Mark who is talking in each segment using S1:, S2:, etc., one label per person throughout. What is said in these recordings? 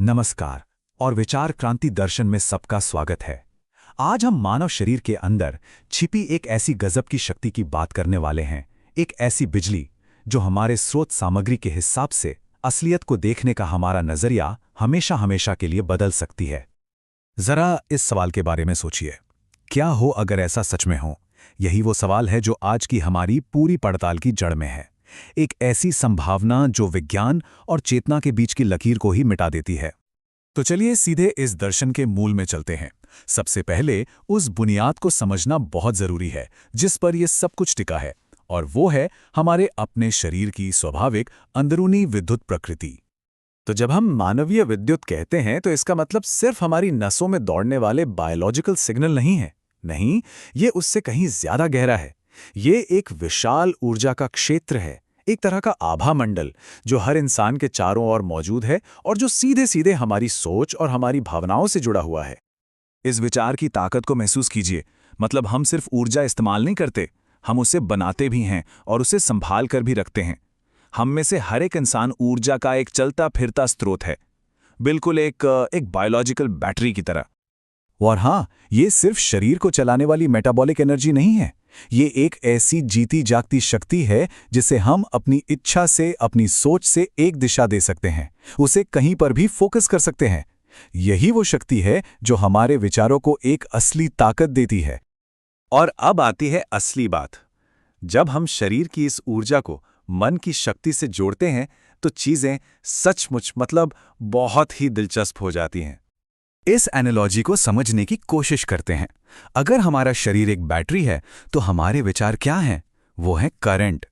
S1: नमस्कार और विचार क्रांति दर्शन में सबका स्वागत है। आज हम मानव शरीर के अंदर छिपी एक ऐसी गजब की शक्ति की बात करने वाले हैं, एक ऐसी बिजली जो हमारे स्रोत सामग्री के हिसाब से असलियत को देखने का हमारा नजरिया हमेशा हमेशा के लिए बदल सकती है। जरा इस सवाल के बारे में सोचिए, क्या हो अगर ऐसा सच में हो? यही वो सवाल है जो आज की हमारी पूरी पड़ताल की जड़ में है। एक ऐसी संभावना जो विज्ञान और चेतना के बीच की लकीर को ही मिटा देती है। तो चलिए सीधे इस दर्शन के मूल में चलते हैं। सबसे पहले उस बुनियाद को समझना बहुत जरूरी है जिस पर यह सब कुछ टिका है, और वो है हमारे अपने शरीर की स्वाभाविक अंदरूनी विद्युत प्रकृति। तो जब हम मानवीय विद्युत कहते हैं तो इसका मतलब सिर्फ हमारी नसों में दौड़ने वाले बायोलॉजिकल सिग्नल नहीं है। नहीं, ये उससे कहीं ज्यादा गहरा है। ये एक विशाल ऊर्जा का क्षेत्र है, एक तरह का आभा मंडल जो हर इंसान के चारों ओर मौजूद है और जो सीधे सीधे हमारी सोच और हमारी भावनाओं से जुड़ा हुआ है। इस विचार की ताकत को महसूस कीजिए। मतलब हम सिर्फ ऊर्जा इस्तेमाल नहीं करते, हम उसे बनाते भी हैं और उसे संभाल कर भी रखते हैं। हम में से हर एक इंसान ऊर्जा का एक चलता फिरता स्रोत है, बिल्कुल एक बायोलॉजिकल बैटरी की तरह। और हाँ, ये सिर्फ शरीर को चलाने वाली मेटाबॉलिक एनर्जी नहीं है, ये एक ऐसी जीती जागती शक्ति है जिसे हम अपनी इच्छा से, अपनी सोच से एक दिशा दे सकते हैं, उसे कहीं पर भी फोकस कर सकते हैं। यही वो शक्ति है जो हमारे विचारों को एक असली ताकत देती है। और अब आती है असली बात। जब हम शरीर की इस ऊर्जा को मन की शक्ति से जोड़ते हैं तो चीजें सचमुच बहुत ही दिलचस्प हो जाती हैं। इस एनालॉजी को समझने की कोशिश करते हैं। अगर हमारा शरीर एक बैटरी है तो हमारे विचार क्या हैं? वो है करंट।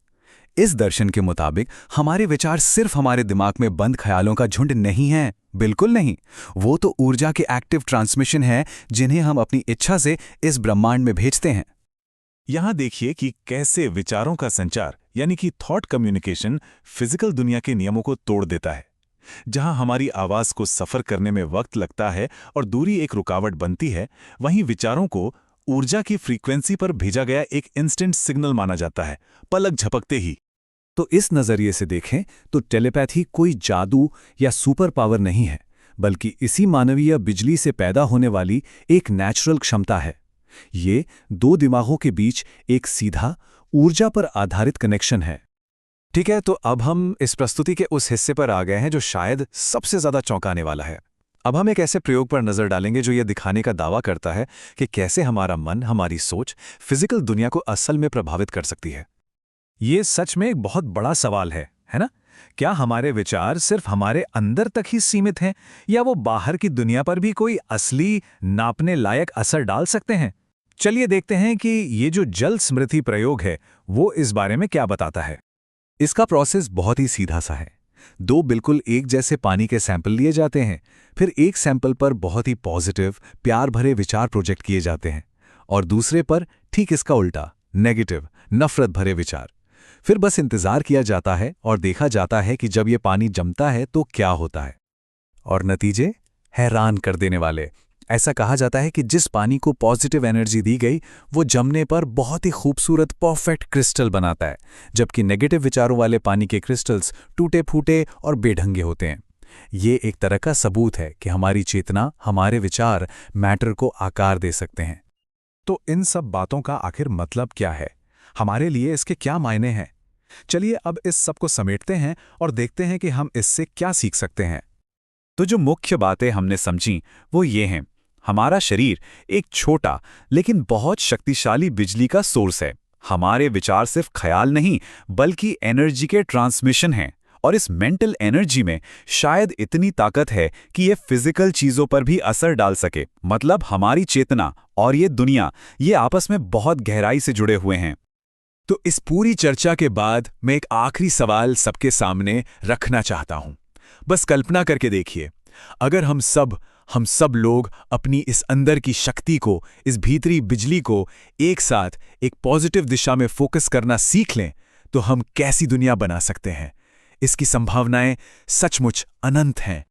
S1: इस दर्शन के मुताबिक हमारे विचार सिर्फ हमारे दिमाग में बंद ख्यालों का झुंड नहीं है, बिल्कुल नहीं। वो तो ऊर्जा के एक्टिव ट्रांसमिशन है जिन्हें हम अपनी इच्छा से इस ब्रह्मांड में भेजते हैं। यहां देखिए कि कैसे विचारों का संचार यानी कि थॉट कम्युनिकेशन फिजिकल दुनिया के नियमों को तोड़ देता है। जहां हमारी आवाज को सफर करने में वक्त लगता है और दूरी एक रुकावट बनती है, वहीं विचारों को ऊर्जा की फ्रीक्वेंसी पर भेजा गया एक इंस्टेंट सिग्नल माना जाता है, पलक झपकते ही। तो इस नजरिए से देखें तो टेलीपैथी कोई जादू या सुपर पावर नहीं है, बल्कि इसी मानवीय बिजली से पैदा होने वाली एक नेचुरल क्षमता है। ये दो दिमागों के बीच एक सीधा ऊर्जा पर आधारित कनेक्शन है। ठीक है, तो अब हम इस प्रस्तुति के उस हिस्से पर आ गए हैं जो शायद सबसे ज्यादा चौंकाने वाला है। अब हम एक ऐसे प्रयोग पर नजर डालेंगे जो यह दिखाने का दावा करता है कि कैसे हमारा मन, हमारी सोच फिजिकल दुनिया को असल में प्रभावित कर सकती है। ये सच में एक बहुत बड़ा सवाल है ना? क्या हमारे विचार सिर्फ हमारे अंदर तक ही सीमित हैं या वो बाहर की दुनिया पर भी कोई असली नापने लायक असर डाल सकते हैं? चलिए देखते हैं कि ये जो जल स्मृति प्रयोग है वो इस बारे में क्या बताता है। इसका प्रोसेस बहुत ही सीधा सा है। दो बिल्कुल एक जैसे पानी के सैंपल लिए जाते हैं, फिर एक सैंपल पर बहुत ही पॉजिटिव, प्यार भरे विचार प्रोजेक्ट किए जाते हैं और दूसरे पर ठीक इसका उल्टा, नेगेटिव, नफरत भरे विचार। फिर बस इंतजार किया जाता है और देखा जाता है कि जब ये पानी जमता है तो क्या होता है। और नतीजे हैरान कर देने वाले। ऐसा कहा जाता है कि जिस पानी को पॉजिटिव एनर्जी दी गई वो जमने पर बहुत ही खूबसूरत परफेक्ट क्रिस्टल बनाता है, जबकि नेगेटिव विचारों वाले पानी के क्रिस्टल्स टूटे फूटे और बेढंगे होते हैं। ये एक तरह का सबूत है कि हमारी चेतना, हमारे विचार मैटर को आकार दे सकते हैं। तो इन सब बातों का आखिर मतलब क्या है? हमारे लिए इसके क्या मायने हैं? चलिए अब इस सब को समेटते हैं और देखते हैं कि हम इससे क्या सीख सकते हैं। तो जो मुख्य बातें हमने समझी वो ये हैं। हमारा शरीर एक छोटा लेकिन बहुत शक्तिशाली बिजली का सोर्स है। हमारे विचार सिर्फ ख्याल नहीं बल्कि एनर्जी के ट्रांसमिशन हैं, और इस मेंटल एनर्जी में शायद इतनी ताकत है कि ये फिजिकल चीजों पर भी असर डाल सके। मतलब हमारी चेतना और ये दुनिया, ये आपस में बहुत गहराई से जुड़े हुए हैं। तो इस पूरी चर्चा के बाद मैं एक आखिरी सवाल सबके सामने रखना चाहता हूं। बस कल्पना करके देखिए, अगर हम सब लोग अपनी इस अंदर की शक्ति को, इस भीतरी बिजली को एक साथ एक पॉजिटिव दिशा में फोकस करना सीख लें तो हम कैसी दुनिया बना सकते हैं। इसकी संभावनाएं सचमुच अनंत हैं।